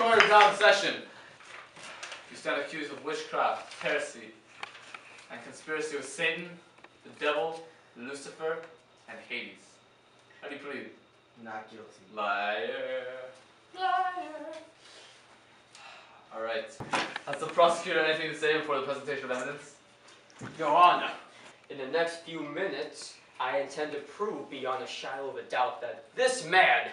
Court is now in session. You stand accused of witchcraft, heresy, and conspiracy with Satan, the devil, Lucifer, and Hades. How do you plead? Not guilty. Liar. Liar. Alright. Has the prosecutor anything to say before the presentation of evidence? Your Honor, in the next few minutes, I intend to prove beyond a shadow of a doubt that this man,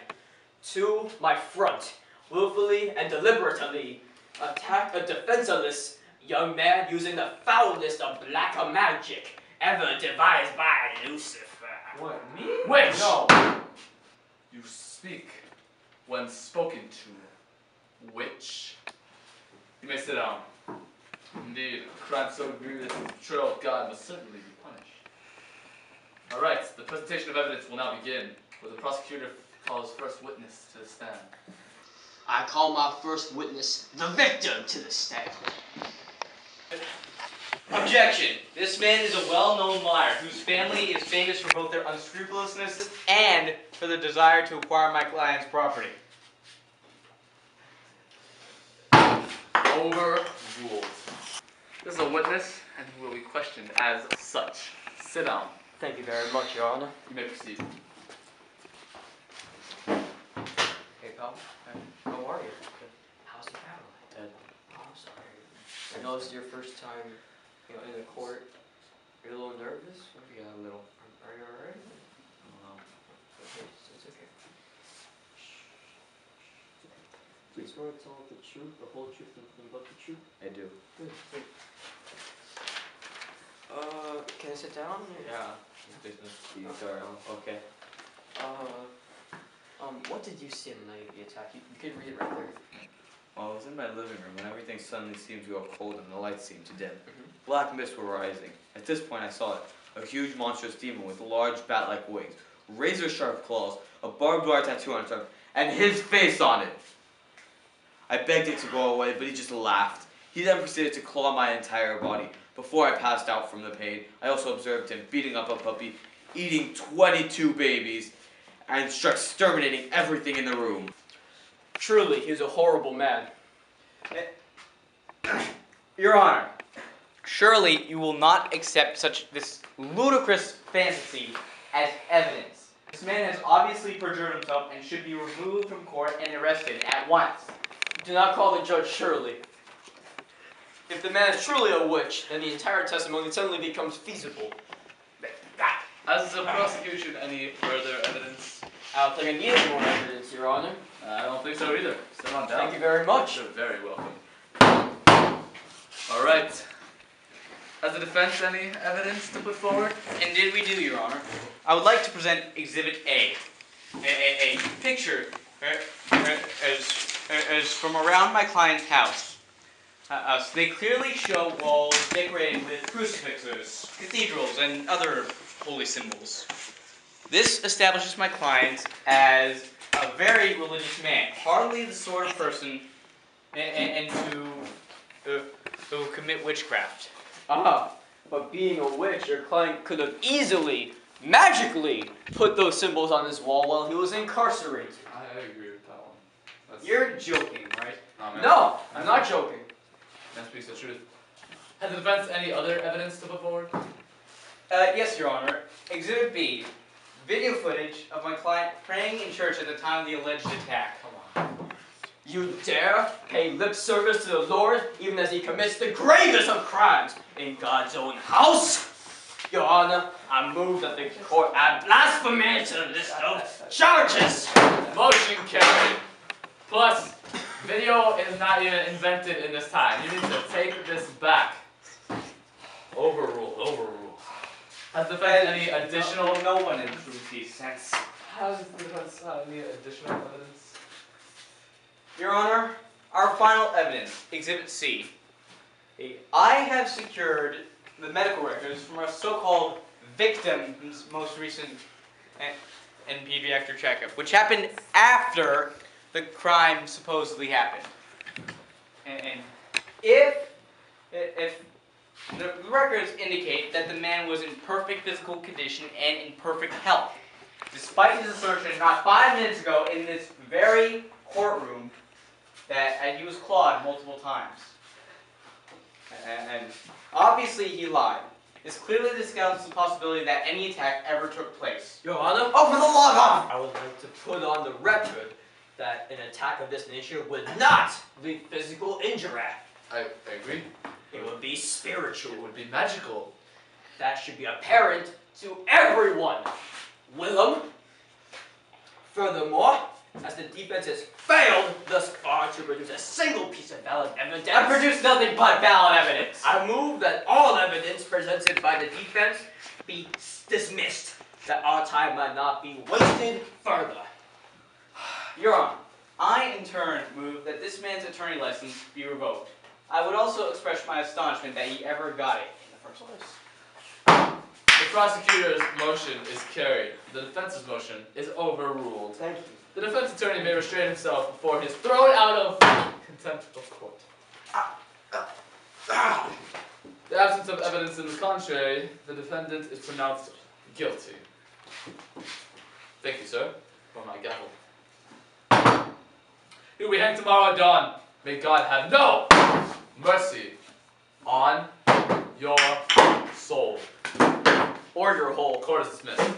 to my front, willfully and deliberately attacked a defenseless young man using the foulest of black magic ever devised by Lucifer. What, me? Which? No. You speak when spoken to. Which? You may sit down. Indeed, a crime so grievous as the betrayal of God must certainly be punished. Alright, the presentation of evidence will now begin, where the prosecutor calls first witness to the stand. I call my first witness the victim to the stand. Objection! This man is a well-known liar whose family is famous for both their unscrupulousness and for the desire to acquire my client's property. Overruled. This is a witness and he will be questioned as such. Sit down. Thank you very much, Your Honor. You may proceed. Hey, pal. How are you? How's the battle? Oh, I'm sorry. I know it's your first time, in the court. You're a little nervous? Maybe a little. Are you alright? Okay, it's okay. Please swear to tell the truth, the whole truth, and nothing but the truth. I do. Good. Can I sit down? Yeah. Sorry. Okay. What did you see on the night of the attack? You can read it right there. Well, I was in my living room when everything suddenly seemed to go cold and the lights seemed to dim. Black mists were rising. At this point I saw it. A huge monstrous demon with large bat-like wings, razor-sharp claws, a barbed wire tattoo on its arm, and his face on it. I begged it to go away, but he just laughed. He then proceeded to claw my entire body. Before I passed out from the pain, I also observed him beating up a puppy, eating 22 babies, and exterminating everything in the room. Truly, he's a horrible man. Your Honor, surely you will not accept this ludicrous fantasy as evidence. This man has obviously perjured himself and should be removed from court and arrested at once. Do not call the judge Shirley. If the man is truly a witch, then the entire testimony suddenly becomes feasible. Has the prosecution any further evidence? I don't think I need any more evidence, Your Honor. I don't think so either. Sit on down. Thank you very much. You're very welcome. Alright. Has the defense any evidence to put forward? Indeed we do, Your Honor. I would like to present Exhibit A. A picture as from around my client's house. So they clearly show walls decorated with crucifixes, cathedrals, and other holy symbols. This establishes my client as a very religious man, hardly the sort of person and who commit witchcraft. But being a witch, your client could have easily, magically, put those symbols on his wall while he was incarcerated. I agree with that one. You're joking, right? No, I'm not joking. That speaks the truth. Has the defense any other evidence to put forward? Yes, Your Honor. Exhibit B. Video footage of my client praying in church at the time of the alleged attack. Come on. You dare pay lip service to the Lord even as he commits the gravest of crimes in God's own house? Your Honor, I move that the court add blasphemy to the list of charges. Motion carried. Plus, video is not even invented in this time. You need to take this back. Overruled. Has the defense any additional... No one improves these sense. Has the defense any additional evidence? Your Honor, our final evidence, Exhibit C. I have secured the medical records from our so-called victim's most recent and pediatric checkup, which happened after the crime supposedly happened. And if the records indicate that the man was in perfect physical condition and in perfect health, despite his assertion not 5 minutes ago in this very courtroom that he was clawed multiple times. And obviously he lied. This clearly discounts the possibility that any attack ever took place. Your Honor, Oh, for the love of! I would like to put on the record that an attack of this nature would not leave physical injury. I agree. It would be spiritual. It would be magical. That should be apparent to everyone. Willem. Furthermore, as the defense has failed thus far to produce a single piece of valid evidence, I produced nothing but valid evidence. I move that all evidence presented by the defense be dismissed, that our time might not be wasted further. Your Honor, I in turn move that this man's attorney license be revoked. I would also express my astonishment that he ever got it in the first place. The prosecutor's motion is carried. The defense's motion is overruled. Thank you. The defense attorney may restrain himself before he is thrown out of contempt of court. The absence of evidence in the contrary, the defendant is pronounced guilty. Thank you, sir, for my gavel. He will be hanged tomorrow at dawn. May God have no mercy on your soul. Or your whole. Court is dismissed.